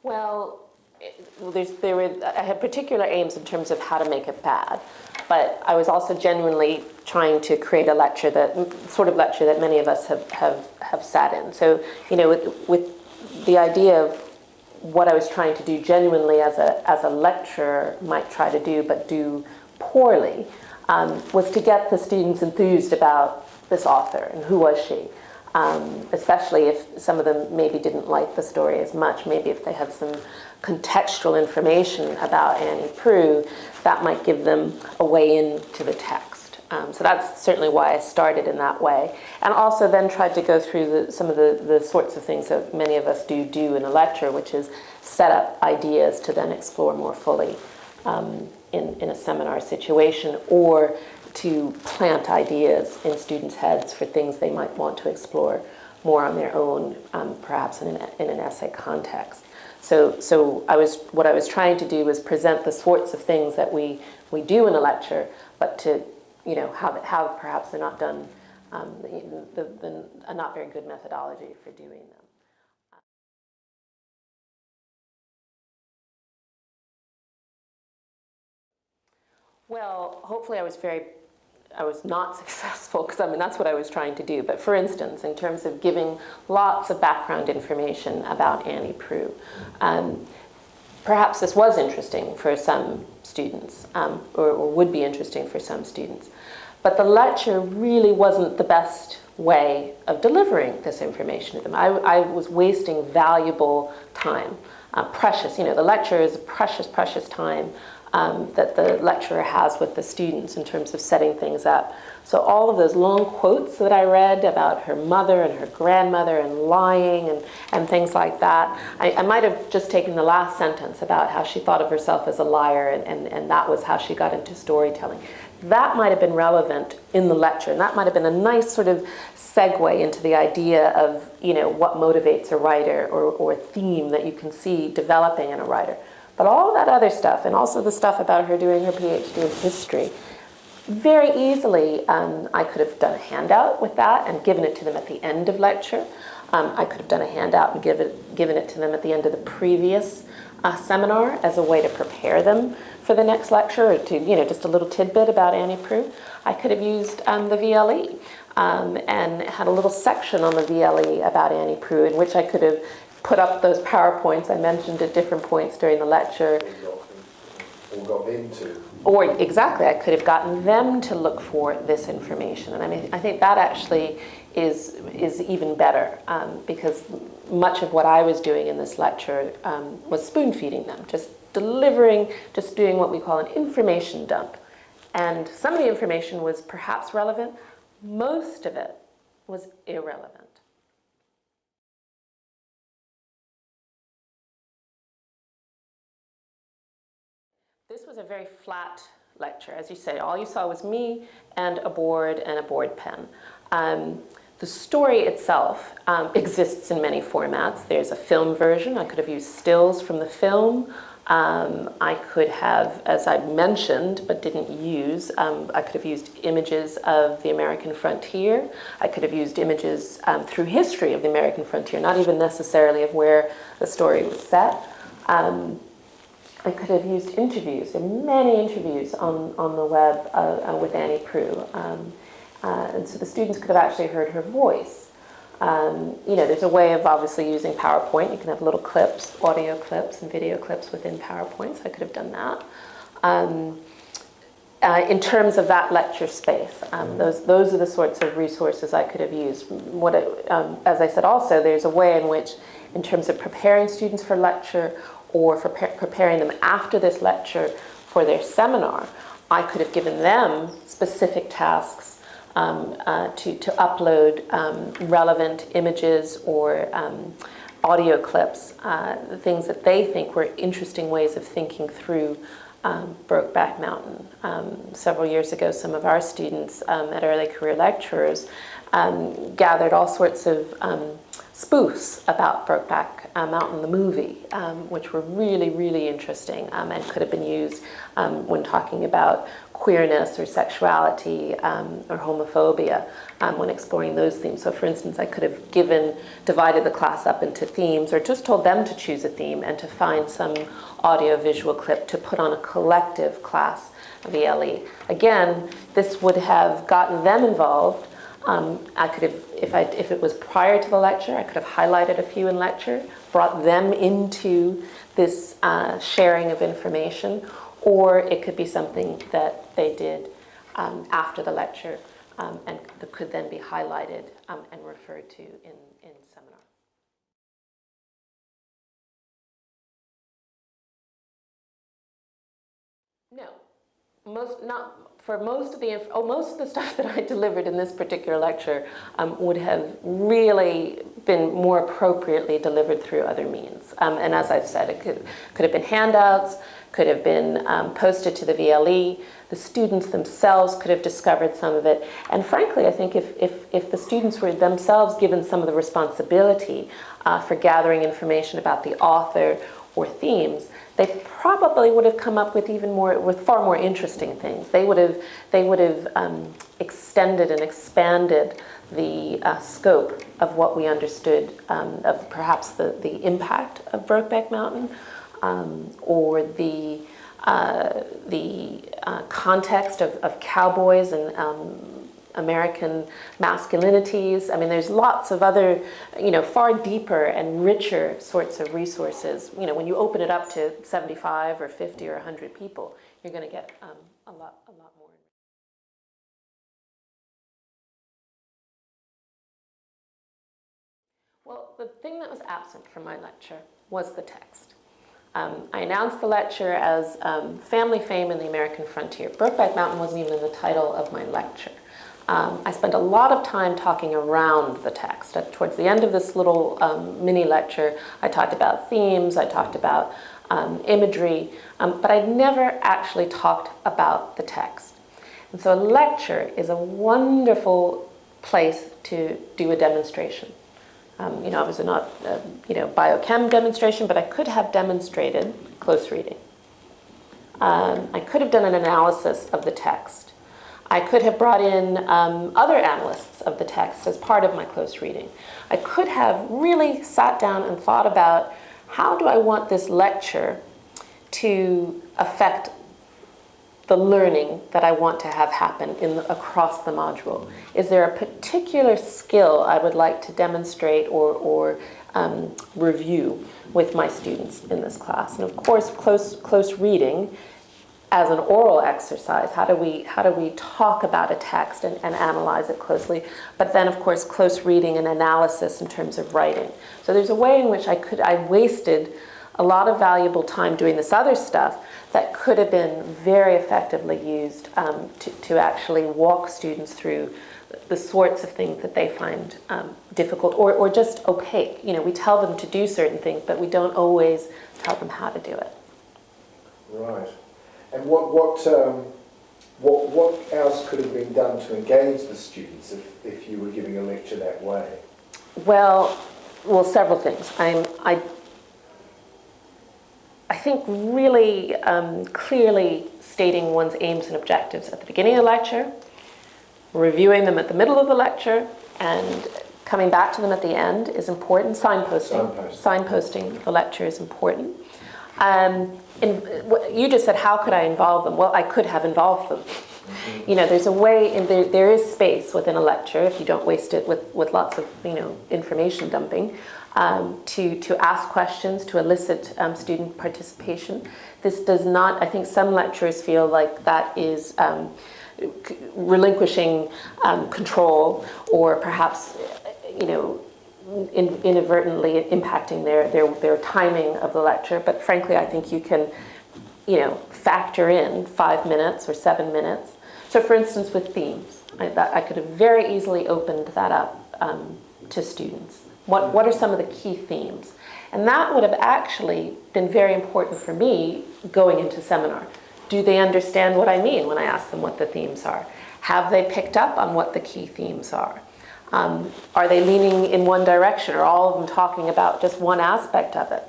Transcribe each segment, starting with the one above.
Well, I had particular aims in terms of how to make it bad, but I was also genuinely trying to create a lecture sort of lecture that many of us have sat in. So, with the idea of what I was trying to do genuinely as a lecturer might try to do, but do poorly, was to get the students enthused about this author and who was she. Especially if some of them maybe didn't like the story as much, maybe if they had some contextual information about Annie Proulx, that might give them a way into the text. So that's certainly why I started in that way. And also then tried to go through some of the sorts of things that many of us do in a lecture, which is set up ideas to then explore more fully in a seminar situation, or to plant ideas in students' heads for things they might want to explore more on their own, perhaps in an essay context. So what I was trying to do was present the sorts of things that we do in a lecture, but to how perhaps they're not done, a not very good methodology for doing them. Well, hopefully I was not successful, because that's what I was trying to do. But for instance, in terms of giving lots of background information about Annie Proulx, perhaps this was interesting for some students, or would be interesting for some students. But the lecture really wasn't the best way of delivering this information to them. I was wasting valuable time, precious. The lecture is a precious, precious time that the lecturer has with the students in terms of setting things up. So all of those long quotes that I read about her mother and her grandmother and lying and things like that, I might have just taken the last sentence about how she thought of herself as a liar, and that was how she got into storytelling. That might have been relevant in the lecture, and that might have been a nice sort of segue into the idea of what motivates a writer, or a theme that you can see developing in a writer. But all that other stuff, and also the stuff about her doing her PhD in history, very easily I could have done a handout with that and given it to them at the end of lecture. I could have done a handout and given it to them at the end of the previous seminar as a way to prepare them for the next lecture, or to, just a little tidbit about Annie Proulx. I could have used the VLE and had a little section on the VLE about Annie Proulx, in which I could have put up those PowerPoints I mentioned at different points during the lecture. Or got them to. Or exactly, I could have gotten them to look for this information. And I think that actually is even better, because much of what I was doing in this lecture was spoon feeding them, just doing what we call an information dump. And some of the information was perhaps relevant, most of it was irrelevant. This was a very flat lecture. As you say, all you saw was me and a board pen. The story itself exists in many formats. There's a film version. I could have used stills from the film. I could have, as I mentioned but didn't use, I could have used images of the American frontier. I could have used images through history of the American frontier, not even necessarily of where the story was set. I could have used interviews. There are many interviews on the web with Annie Proulx. And so the students could have actually heard her voice. There's a way of obviously using PowerPoint. You can have little clips, audio clips and video clips within PowerPoint, so I could have done that. In terms of that lecture space, those are the sorts of resources I could have used. As I said also, there's a way in which, in terms of preparing students for lecture, or for preparing them after this lecture for their seminar, I could have given them specific tasks to upload relevant images or audio clips, things that they think were interesting ways of thinking through Brokeback Mountain. Several years ago, some of our students at Early Career Lecturers gathered all sorts of spoofs about Brokeback Mountain, the movie, which were really, really interesting and could have been used when talking about queerness or sexuality or homophobia when exploring those themes. So for instance, I could have divided the class up into themes or just told them to choose a theme and to find some audio-visual clip to put on a collective class VLE. Again, this would have gotten them involved. I could have, if it was prior to the lecture, I could have highlighted a few in lecture, brought them into this sharing of information, or it could be something that they did after the lecture and that could then be highlighted and referred to in seminar. No. Most of the stuff that I delivered in this particular lecture would have really been more appropriately delivered through other means. And as I've said, it could have been handouts, could have been posted to the VLE. The students themselves could have discovered some of it. And frankly, I think if the students were themselves given some of the responsibility for gathering information about the author or themes, they probably would have come up with far more interesting things. They would have extended and expanded the scope of what we understood of perhaps the impact of Brokeback Mountain or the context of cowboys and American masculinities. I mean, there's lots of other, far deeper and richer sorts of resources. When you open it up to 75 or 50 or 100 people, you're going to get a lot more. Well, the thing that was absent from my lecture was the text. I announced the lecture as Family Fame in the American Frontier. Brokeback Mountain wasn't even in the title of my lecture. I spent a lot of time talking around the text. Towards the end of this little mini lecture, I talked about themes, I talked about imagery, but I never actually talked about the text. And so a lecture is a wonderful place to do a demonstration. Obviously not biochem demonstration, but I could have demonstrated close reading. I could have done an analysis of the text. I could have brought in other analysts of the text as part of my close reading. I could have really sat down and thought about how do I want this lecture to affect the learning that I want to have happen across the module. Is there a particular skill I would like to demonstrate or review with my students in this class? And of course, close reading as an oral exercise, how do we talk about a text and analyze it closely? But then, of course, close reading and analysis in terms of writing. So there's a way in which I wasted a lot of valuable time doing this other stuff that could have been very effectively used to actually walk students through the sorts of things that they find difficult or just opaque. We tell them to do certain things, but we don't always tell them how to do it. Right. And what else could have been done to engage the students if you were giving a lecture that way? Well, several things. I think really clearly stating one's aims and objectives at the beginning of the lecture, reviewing them at the middle of the lecture, and coming back to them at the end is important. Signposting the lecture is important. You just said, how could I involve them? Well, I could have involved them. There's a way, there is space within a lecture, if you don't waste it with lots of, information dumping, to ask questions, to elicit student participation. This does not, I think some lecturers feel like that is relinquishing control or perhaps, inadvertently impacting their timing of the lecture. But frankly, I think you can, factor in 5 minutes or 7 minutes. So for instance, with themes, I could have very easily opened that up to students. What are some of the key themes? And that would have actually been very important for me going into seminar. Do they understand what I mean when I ask them what the themes are? Have they picked up on what the key themes are? Are they leaning in one direction, or all of them talking about just one aspect of it?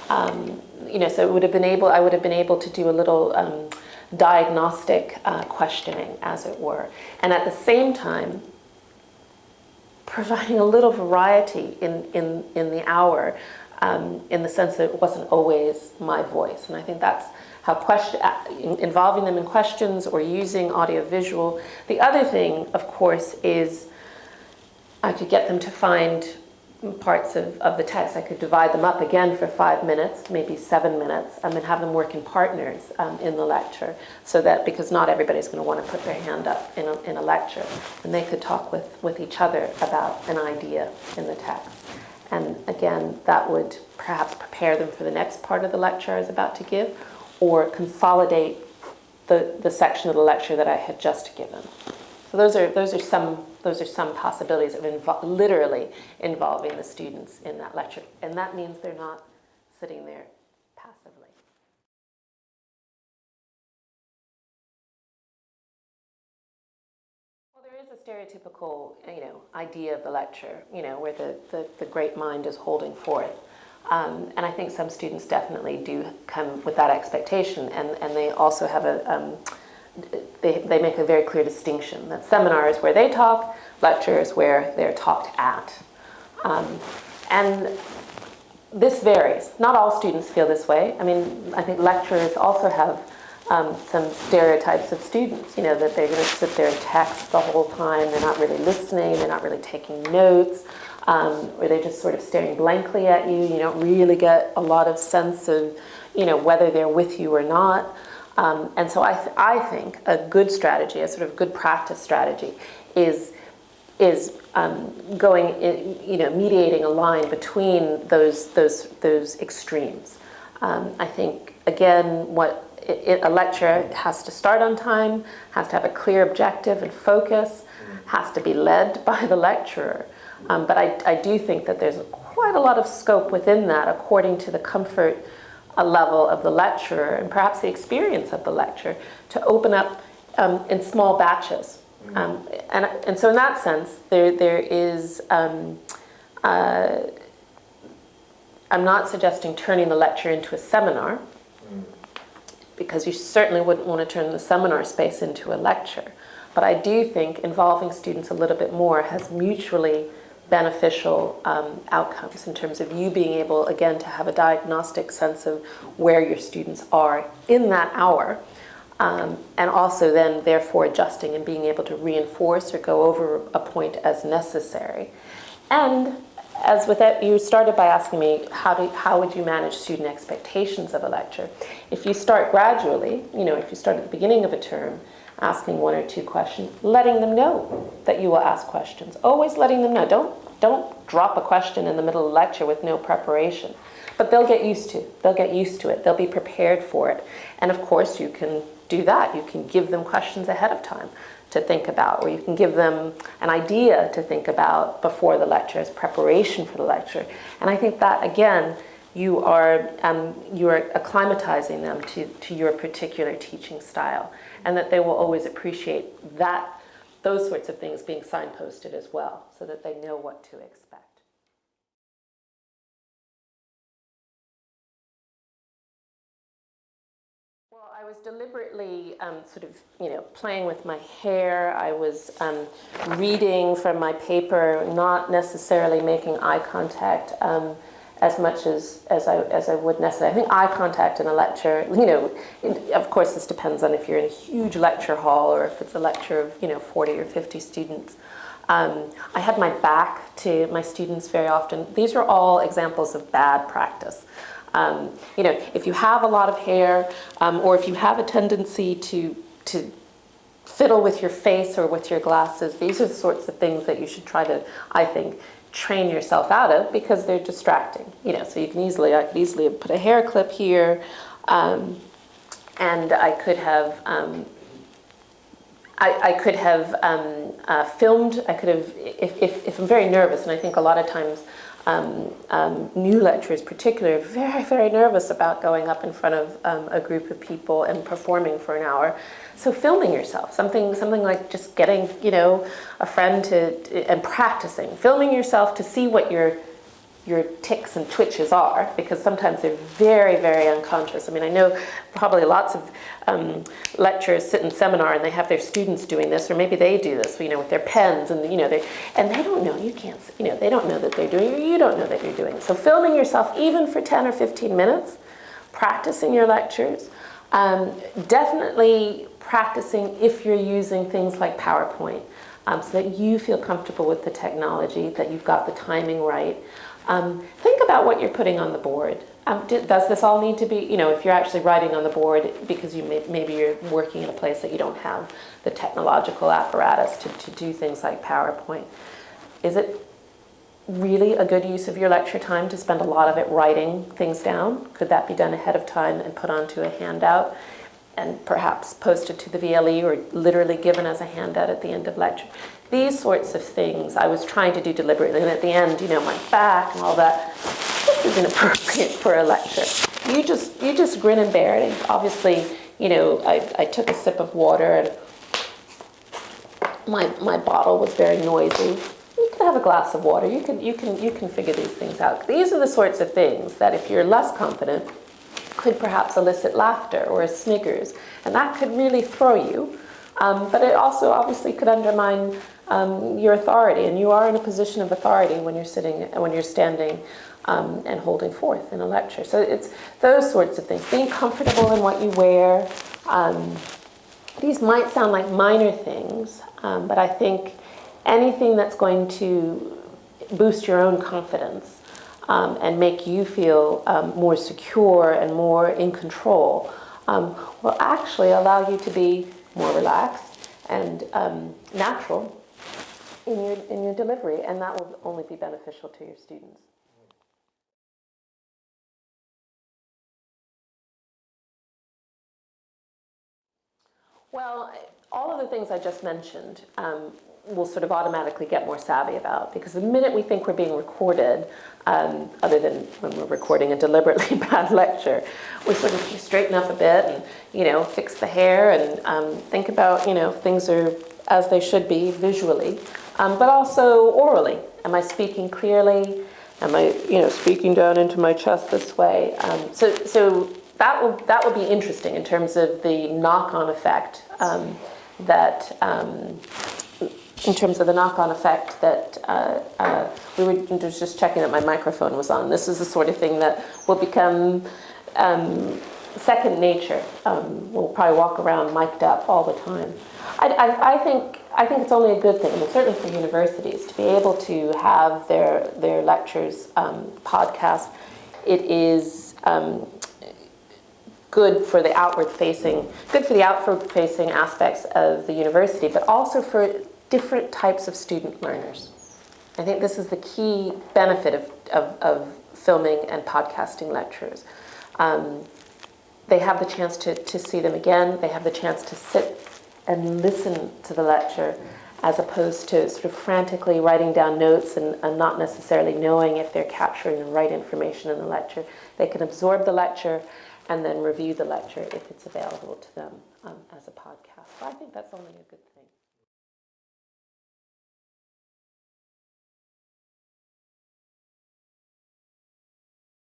So I would have been able to do a little diagnostic questioning, as it were, and at the same time providing a little variety in the hour, in the sense that it wasn't always my voice. And I think that's how involving them in questions or using audiovisual. The other thing, of course, is I could get them to find parts of the text. I could divide them up again for 5 minutes, maybe 7 minutes, and have them work in partners in the lecture, so that, because not everybody's going to want to put their hand up in a lecture, and they could talk with each other about an idea in the text. And again, that would perhaps prepare them for the next part of the lecture I was about to give, or consolidate the section of the lecture that I had just given. So those are some possibilities of literally involving the students in that lecture, and that means they're not sitting there passively. Well, there is a stereotypical, idea of the lecture, where the great mind is holding forth. And I think some students definitely do come with that expectation, and they also have they make a very clear distinction that seminar is where they talk, lecture is where they're talked at. And this varies. Not all students feel this way. I mean, I think lecturers also have some stereotypes of students, that they're going to sit there and text the whole time, they're not really listening, they're not really taking notes, or they're just sort of staring blankly at you. You don't really get a lot of sense of, whether they're with you or not. And so I think a good strategy, a sort of good practice strategy, is mediating a line between those extremes. I think, again, a lecture has to start on time, has to have a clear objective and focus, has to be led by the lecturer. But I do think that there's quite a lot of scope within that, according to the comfort level of the lecturer and perhaps the experience of the lecture, to open up in small batches. And so in that sense, there is, I'm not suggesting turning the lecture into a seminar, because you certainly wouldn't want to turn the seminar space into a lecture. But I do think involving students a little bit more has mutually beneficial outcomes in terms of you being able, again, to have a diagnostic sense of where your students are in that hour, and also then therefore adjusting and being able to reinforce or go over a point as necessary. And as with that, you started by asking me, how would you manage student expectations of a lecture? If you start gradually, if you start at the beginning of a term, asking 1 or 2 questions, letting them know that you will ask questions. Always letting them know. Don't drop a question in the middle of the lecture with no preparation. But they'll get used to it. They'll get used to it. They'll be prepared for it. And of course, you can do that. You can give them questions ahead of time to think about, or you can give them an idea to think about before the lecture as preparation for the lecture. And I think that, again, you are acclimatizing them to your particular teaching style, and that they will always appreciate those sorts of things being signposted as well, so that they know what to expect. Well, I was deliberately playing with my hair. I was reading from my paper, not necessarily making eye contact as much as I would necessarily. I think eye contact in a lecture, of course this depends on if you're in a huge lecture hall or if it's a lecture of 40 or 50 students. I had my back to my students very often. These are all examples of bad practice. If you have a lot of hair, or if you have a tendency to fiddle with your face or with your glasses, these are the sorts of things that you should try to, I think, train yourself out of, because they're distracting. So I could easily put a hair clip here, and I could have filmed. I could have, if I'm very nervous, and I think a lot of times new lecturers particularly are very, very nervous about going up in front of a group of people and performing for an hour. So filming yourself, something like just getting, a friend and practicing, filming yourself to see what your tics and twitches are, because sometimes they're very, very unconscious. I mean, I know probably lots of lecturers sit in seminar and they have their students doing this, or maybe they do this, with their pens, and they don't know. You can't, they don't know that they're doing it, or you don't know that you're doing it. So filming yourself, even for 10 or 15 minutes, practicing your lectures, definitely practicing if you're using things like PowerPoint, so that you feel comfortable with the technology, that you've got the timing right. Think about what you're putting on the board. Does this all need to be, if you're actually writing on the board because maybe you're working in a place that you don't have the technological apparatus to do things like PowerPoint. Is it really a good use of your lecture time to spend a lot of it writing things down? Could that be done ahead of time and put onto a handout and perhaps posted to the VLE or literally given as a handout at the end of lecture? These sorts of things I was trying to do deliberately, and at the end, my back and all that, this isn't appropriate for a lecture. You just grin and bear it. And obviously, I took a sip of water and my bottle was very noisy. You can have a glass of water. You can figure these things out. These are the sorts of things that if you're less confident, could perhaps elicit laughter or a sniggers, and that could really throw you. But it also obviously could undermine your authority, and you are in a position of authority when you're standing and holding forth in a lecture. So it's those sorts of things. Being comfortable in what you wear. These might sound like minor things, but I think anything that's going to boost your own confidence and make you feel more secure and more in control will actually allow you to be more relaxed and natural in your delivery, and that will only be beneficial to your students. Well, all of the things I just mentioned we'll sort of automatically get more savvy about, because the minute we think we're being recorded, other than when we're recording a deliberately bad lecture, we sort of straighten up a bit and fix the hair and think about things are as they should be visually, but also orally. Am I speaking clearly? Am I speaking down into my chest this way? So that will be interesting in terms of the knock-on effect we were just checking that my microphone was on. This is the sort of thing that will become second nature. We'll probably walk around mic'd up all the time. I think it's only a good thing, and certainly for universities, to be able to have their lectures podcast. It is good for the outward-facing aspects of the university, but also for different types of student learners. I think this is the key benefit of filming and podcasting lectures. They have the chance to see them again. They have the chance to sit and listen to the lecture, as opposed to sort of frantically writing down notes and not necessarily knowing if they're capturing the right information in the lecture. They can absorb the lecture and then review the lecture if it's available to them as a podcast. So I think that's only a good thing.